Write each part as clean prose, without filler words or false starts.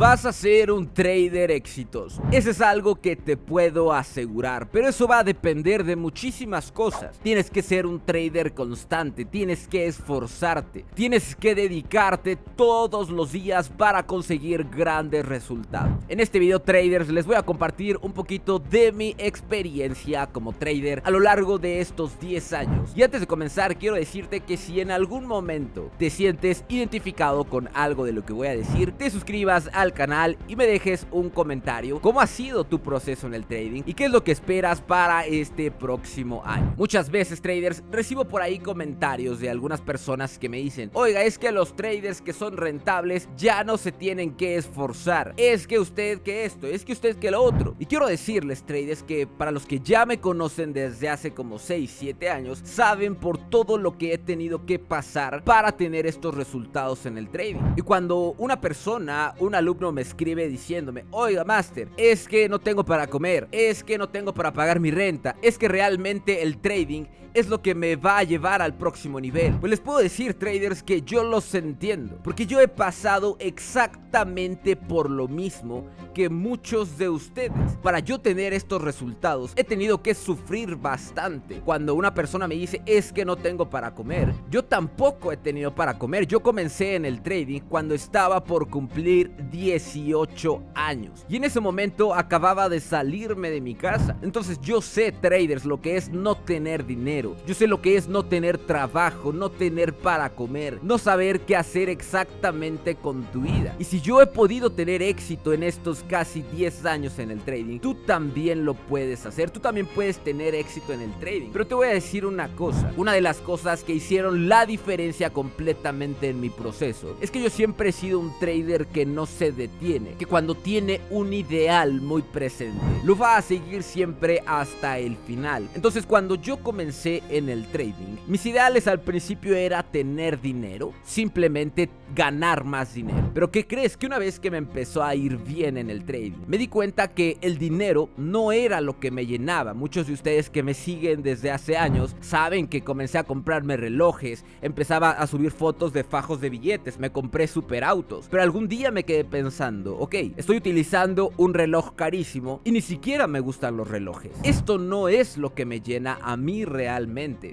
vas a ser un trader exitoso. Eso es algo que te puedo asegurar, pero eso va a depender de muchísimas cosas. Tienes que ser un trader constante, tienes que esforzarte, tienes que dedicarte todos los días para conseguir grandes resultados. En este video, traders, les voy a compartir un poquito de mi experiencia como trader a lo largo de estos 10 años. Y antes de comenzar, quiero decirte que si en algún momento te sientes identificado con algo de lo que voy a decir, te suscribas al canal y me dejes un comentario. ¿Cómo ha sido tu proceso en el trading? ¿Y qué es lo que esperas para este próximo año? Muchas veces, traders, recibo por ahí comentarios de algunas personas que me dicen: oiga, es que los traders que son rentables ya no se tienen que esforzar. Es que usted que esto, es que usted que lo otro. Y quiero decirles, traders, que para los que ya me conocen desde hace como 6-7 años, saben por todo lo que he tenido que pasar para tener estos resultados en el trading. Y cuando una persona, un alumno me escribe diciéndome: oiga, Master, es que no tengo para comer, es que no tengo para pagar mi renta, es que realmente el trading es lo que me va a llevar al próximo nivel, pues les puedo decir, traders, que yo los entiendo, porque yo he pasado exactamente por lo mismo que muchos de ustedes. Para yo tener estos resultados he tenido que sufrir bastante. Cuando una persona me dice: es que no tengo para comer, yo tampoco he tenido para comer. Yo comencé en el trading cuando estaba por cumplir 18 años y en ese momento acababa de salirme de mi casa. Entonces yo sé, traders, lo que es no tener dinero. Yo sé lo que es no tener trabajo, no tener para comer, no saber qué hacer exactamente con tu vida. Y si yo he podido tener éxito en estos casi 10 años en el trading, tú también lo puedes hacer. Tú también puedes tener éxito en el trading. Pero te voy a decir una cosa. Una de las cosas que hicieron la diferencia completamente en mi proceso es que yo siempre he sido un trader que no se detiene, que cuando tiene un ideal muy presente, lo va a seguir siempre hasta el final. Entonces, cuando yo comencé en el trading, mis ideales al principio era tener dinero, simplemente ganar más dinero. Pero ¿qué crees? Que una vez que me empezó a ir bien en el trading, me di cuenta que el dinero no era lo que me llenaba. Muchos de ustedes que me siguen desde hace años saben que comencé a comprarme relojes, empezaba a subir fotos de fajos de billetes, me compré superautos. Pero algún día me quedé pensando: ok, estoy utilizando un reloj carísimo y ni siquiera me gustan los relojes. Esto no es lo que me llena a mí realmente.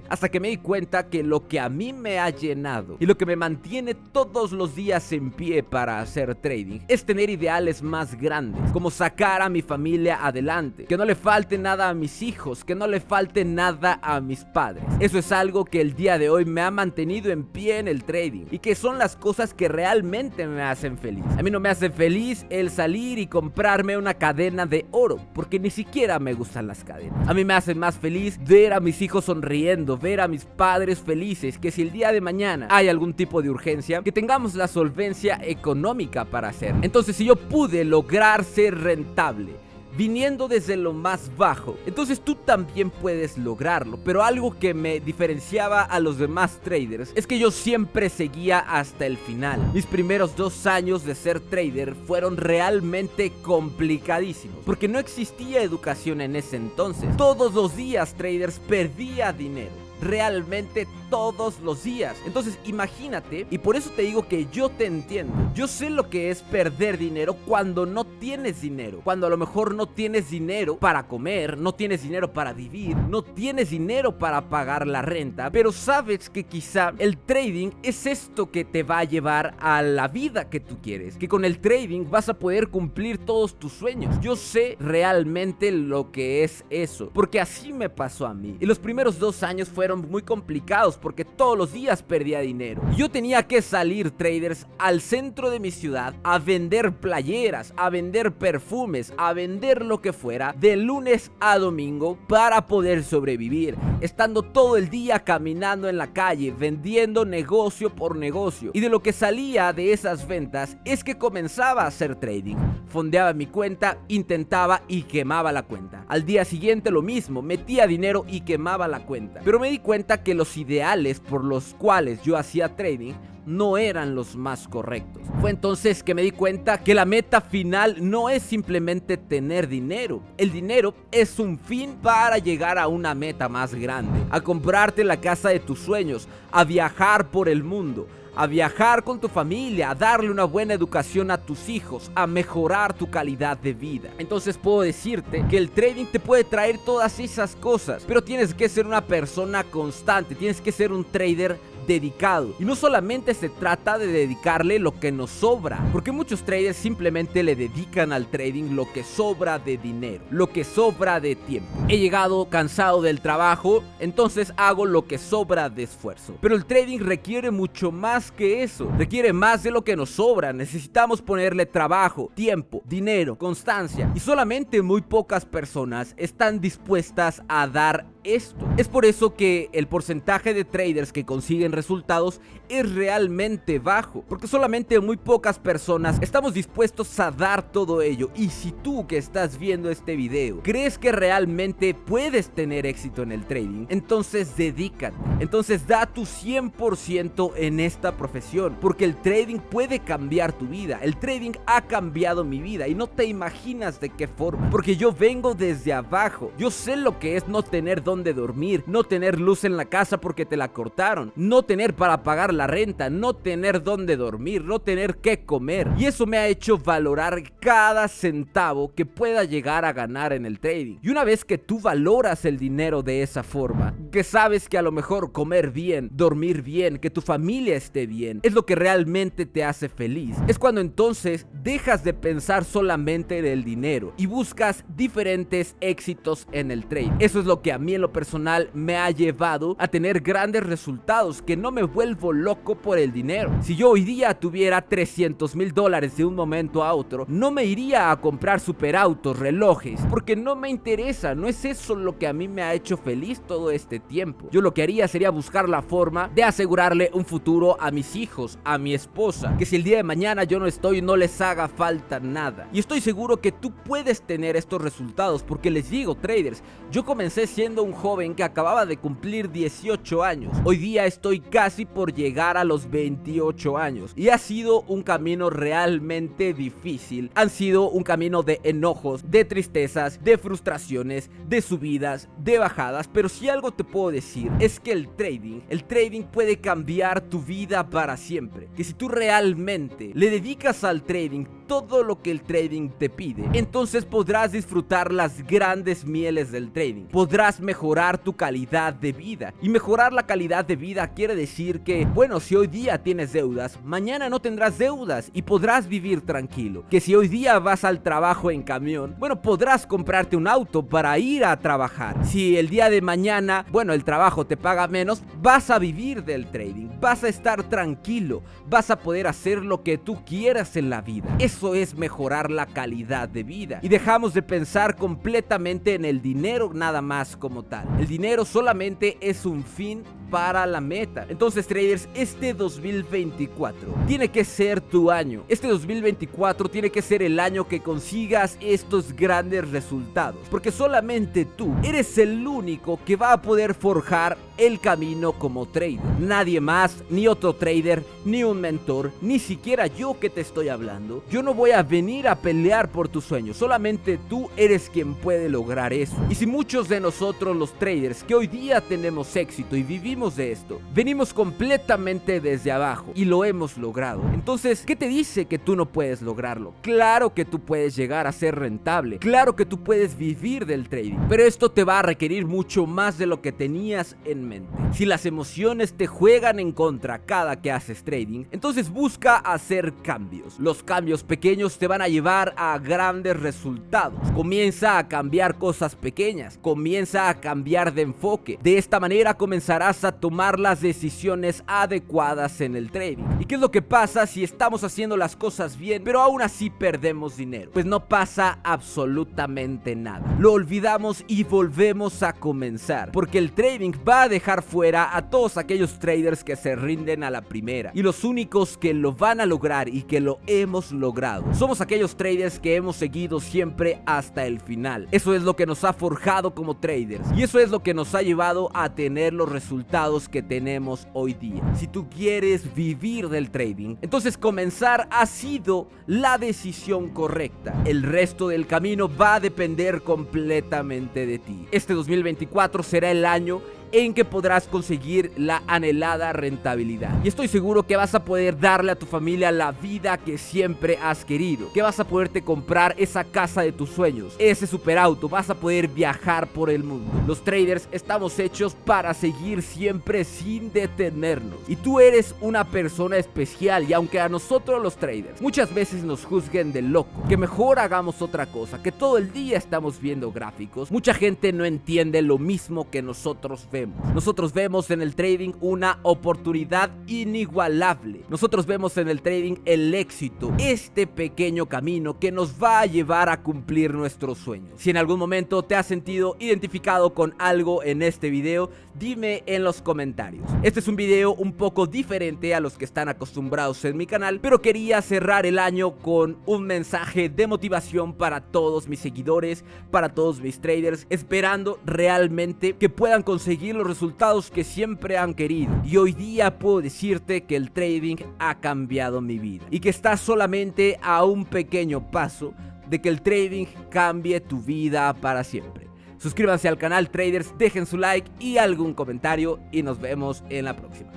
Hasta que me di cuenta que lo que a mí me ha llenado y lo que me mantiene todos los días en pie para hacer trading es tener ideales más grandes, como sacar a mi familia adelante, que no le falte nada a mis hijos, que no le falte nada a mis padres. Eso es algo que el día de hoy me ha mantenido en pie en el trading y que son las cosas que realmente me hacen feliz. A mí no me hace feliz el salir y comprarme una cadena de oro, porque ni siquiera me gustan las cadenas. A mí me hace más feliz ver a mis hijos sonriendo, ver a mis padres felices, que si el día de mañana hay algún tipo de urgencia, que tengamos la solvencia económica para hacer. Entonces, si yo pude lograr ser rentable viniendo desde lo más bajo, entonces tú también puedes lograrlo. Pero algo que me diferenciaba a los demás traders es que yo siempre seguía hasta el final. Mis primeros 2 años de ser trader fueron realmente complicadísimos, porque no existía educación en ese entonces. Todos los días, traders, perdía dinero. Realmente todos los días. Entonces imagínate, y por eso te digo que yo te entiendo. Yo sé lo que es perder dinero cuando no tienes dinero, cuando a lo mejor no tienes dinero para comer, no tienes dinero para vivir, no tienes dinero para pagar la renta, pero sabes que quizá el trading es esto que te va a llevar a la vida que tú quieres, que con el trading vas a poder cumplir todos tus sueños. Yo sé realmente lo que es eso, porque así me pasó a mí. Y los primeros 2 años fueron muy complicados porque todos los días perdía dinero. Yo tenía que salir, traders, al centro de mi ciudad a vender playeras, a vender perfumes, a vender lo que fuera de lunes a domingo para poder sobrevivir, estando todo el día caminando en la calle, vendiendo negocio por negocio. Y de lo que salía de esas ventas es que comenzaba a hacer trading. Fondeaba mi cuenta, intentaba y quemaba la cuenta. Al día siguiente lo mismo, metía dinero y quemaba la cuenta. Pero me di cuenta que los ideales por los cuales yo hacía trading no eran los más correctos. Fue entonces que me di cuenta que la meta final no es simplemente tener dinero. El dinero es un fin para llegar a una meta más grande, a comprarte la casa de tus sueños, a viajar por el mundo, a viajar con tu familia, a darle una buena educación a tus hijos, a mejorar tu calidad de vida. Entonces puedo decirte que el trading te puede traer todas esas cosas, pero tienes que ser una persona constante, tienes que ser un trader dedicado. Y no solamente se trata de dedicarle lo que nos sobra, porque muchos traders simplemente le dedican al trading lo que sobra de dinero, lo que sobra de tiempo. He llegado cansado del trabajo, entonces hago lo que sobra de esfuerzo. Pero el trading requiere mucho más que eso, requiere más de lo que nos sobra. Necesitamos ponerle trabajo, tiempo, dinero, constancia, y solamente muy pocas personas están dispuestas a dar esto. Es por eso que el porcentaje de traders que consiguen resultados es realmente bajo, porque solamente muy pocas personas estamos dispuestos a dar todo ello. Y si tú que estás viendo este video crees que realmente puedes tener éxito en el trading, entonces dedícate, entonces da tu 100% en esta profesión, porque el trading puede cambiar tu vida. El trading ha cambiado mi vida y no te imaginas de qué forma, porque yo vengo desde abajo. Yo sé lo que es no tener dónde dormir, no tener luz en la casa porque te la cortaron, no tener para pagar la renta, no tener dónde dormir, no tener qué comer. Y eso me ha hecho valorar cada centavo que pueda llegar a ganar en el trading. Y una vez que tú valoras el dinero de esa forma, que sabes que a lo mejor comer bien, dormir bien, que tu familia esté bien, es lo que realmente te hace feliz, es cuando entonces dejas de pensar solamente en el dinero y buscas diferentes éxitos en el trading. Eso es lo que a mí en lo personal me ha llevado a tener grandes resultados, que no me vuelvo loco por el dinero. Si yo hoy día tuviera $300,000 de un momento a otro, no me iría a comprar superautos, relojes, porque no me interesa. No es eso lo que a mí me ha hecho feliz todo este tiempo. Yo lo que haría sería buscar la forma de asegurarle un futuro a mis hijos, a mi esposa, que si el día de mañana yo no estoy, no les haga falta nada. Y estoy seguro que tú puedes tener estos resultados, porque les digo, traders, yo comencé siendo un joven que acababa de cumplir 18 años. Hoy día estoy casi por llegar a los 28 años y ha sido un camino realmente difícil. Han sido un camino de enojos, de tristezas, de frustraciones, de subidas, de bajadas, pero si algo te puedo decir es que el trading puede cambiar tu vida para siempre. Que si tú realmente le dedicas al trading todo lo que el trading te pide, entonces podrás disfrutar las grandes mieles del trading. Podrás mejorar tu calidad de vida. Y mejorar la calidad de vida quiere decir que, bueno, si hoy día tienes deudas, mañana no tendrás deudas y podrás vivir tranquilo. Que si hoy día vas al trabajo en camión, bueno, podrás comprarte un auto para ir a trabajar. Si el día de mañana, bueno, el trabajo te paga menos, vas a vivir del trading, vas a estar tranquilo, vas a poder hacer lo que tú quieras en la vida. Eso es mejorar la calidad de vida. Y dejamos de pensar completamente en el dinero nada más como tal. El dinero solamente es un fin para la meta. Entonces, traders, este 2024 tiene que ser tu año. Este 2024 tiene que ser el año que consigas estos grandes resultados, porque solamente tú eres el único que va a poder forjar el camino como trader. Nadie más, ni otro trader, ni un mentor, ni siquiera yo que te estoy hablando. Yo no voy a venir a pelear por tus sueños. Solamente tú eres quien puede lograr eso. Y si muchos de nosotros, los traders que hoy día tenemos éxito y vivimos de esto, venimos completamente desde abajo y lo hemos logrado, entonces, ¿qué te dice que tú no puedes lograrlo? Claro que tú puedes llegar a ser rentable, claro que tú puedes vivir del trading, pero esto te va a requerir mucho más de lo que tenías en mente. Si las emociones te juegan en contra cada que haces trading, entonces busca hacer cambios. Los cambios pequeños te van a llevar a grandes resultados. Comienza a cambiar cosas pequeñas, comienza a cambiar de enfoque. De esta manera comenzarás a tomar las decisiones adecuadas en el trading. ¿Y qué es lo que pasa si estamos haciendo las cosas bien, pero aún así perdemos dinero? Pues no pasa absolutamente nada. Lo olvidamos y volvemos a comenzar, porque el trading va a dejar fuera a todos aquellos traders que se rinden a la primera, y los únicos que lo van a lograr y que lo hemos logrado somos aquellos traders que hemos seguido siempre hasta el final. Eso es lo que nos ha forjado como traders y eso es lo que nos ha llevado a tener los resultados que tenemos hoy día. Si tú quieres vivir del trading, entonces comenzar ha sido la decisión correcta. El resto del camino va a depender completamente de ti. Este 2024 será el año en que podrás conseguir la anhelada rentabilidad. Y estoy seguro que vas a poder darle a tu familia la vida que siempre has querido, que vas a poderte comprar esa casa de tus sueños, ese superauto, vas a poder viajar por el mundo. Los traders estamos hechos para seguir siempre sin detenernos. Y tú eres una persona especial, y aunque a nosotros los traders muchas veces nos juzguen de loco, que mejor hagamos otra cosa, que todo el día estamos viendo gráficos, mucha gente no entiende lo mismo que nosotros vemos. Nosotros vemos en el trading una oportunidad inigualable. Nosotros vemos en el trading el éxito, este pequeño camino que nos va a llevar a cumplir nuestros sueños. Si en algún momento te has sentido identificado con algo en este video, dime en los comentarios. Este es un video un poco diferente a los que están acostumbrados en mi canal, pero quería cerrar el año con un mensaje de motivación para todos mis seguidores, para todos mis traders, esperando realmente que puedan conseguir los resultados que siempre han querido. Y hoy día puedo decirte que el trading ha cambiado mi vida y que estás solamente a un pequeño paso de que el trading cambie tu vida para siempre. Suscríbanse al canal traders, dejen su like y algún comentario y nos vemos en la próxima.